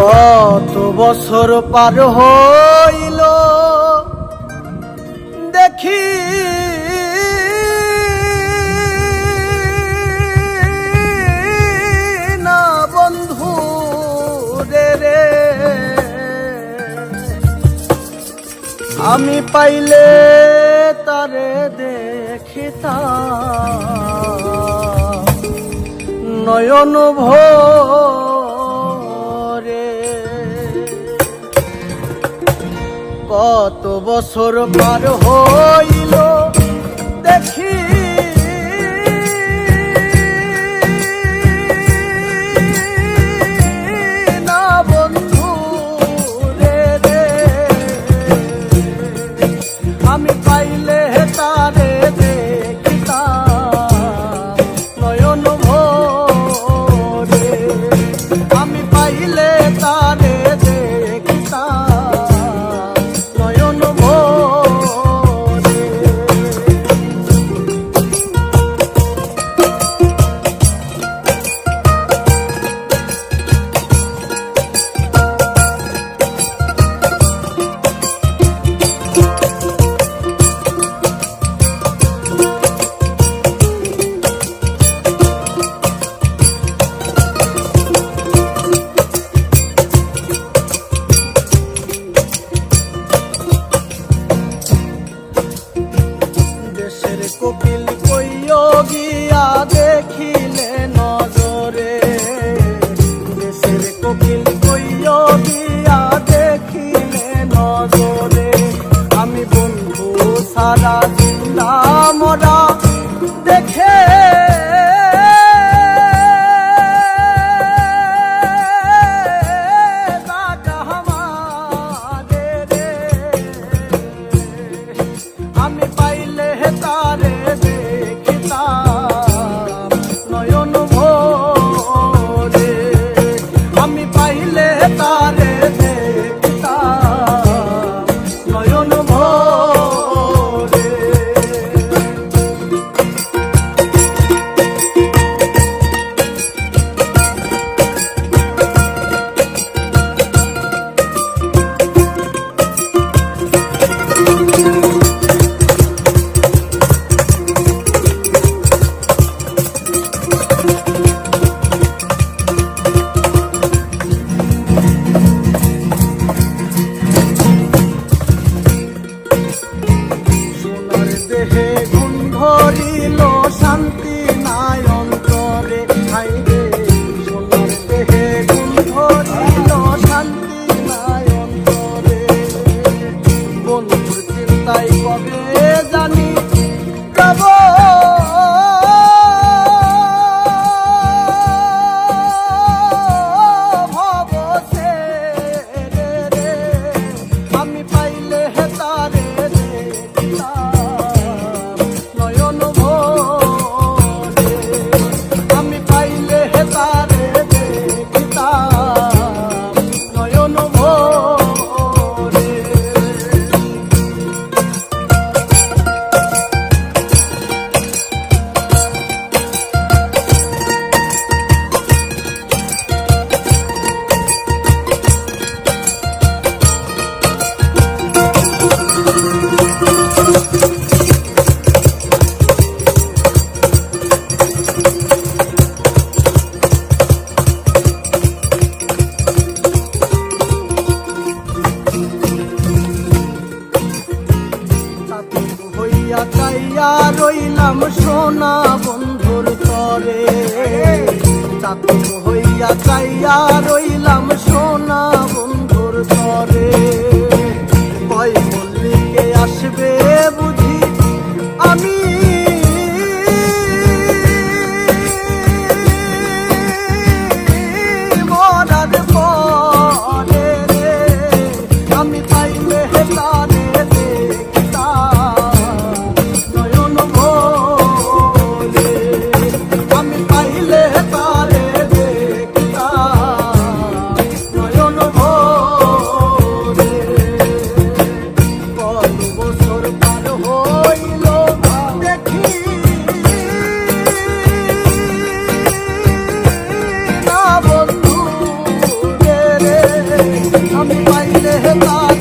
কত বছর পার হইল দেখি না বন্ধু রে, আমি পাইলে তারে দেখিতাম নয়ন ভরে। কত বছর পার হইল দেখি না বন্ধু রে, আমি পাইলে তারে দেখিতাম নয়ন ভরে, আমি পাইলে তারে দেখিতাম নয়ন ভরে। কোকিল কইও গিয়া দেখিলে নজরে, দেশের কোকিল কইও গিয়া দেখিলে নজরে, আমি বন্ধু সারা জিন্দা মরা দেখে আমি পাইলে তারে দেখিতাম নয়ন ভরে, আমি পাইলে তারে দেখিতাম নয়ন ভরে। দেহে গুণ ধরিল শান্তি নাই অন্তরে, হাইরে সোনার দেহে গুণ ধরিল শান্তি নাই অন্তরে, বন্ধুর চিন্তায় কবে জানি যাব ভবছে রে, আমি পাইলে তারে দেখিতাম নয়ন ভরে, আমি পাইলে তারে দেখিতাম নয়ন ভরে। হইয়া চাইয়া রইলাম সোনা বন্ধুর তরে, চাতক হইয়া চাইয়া রইলাম সোনা বন্ধুর তরে, কয় মল্লিকে আসবে বুঝি আমি মরার পরে, আমি পাইলে তারে দেখিতাম নয়ন ভরে, আমি পাইলে তারে দেখিতাম আমি পাইলে তারে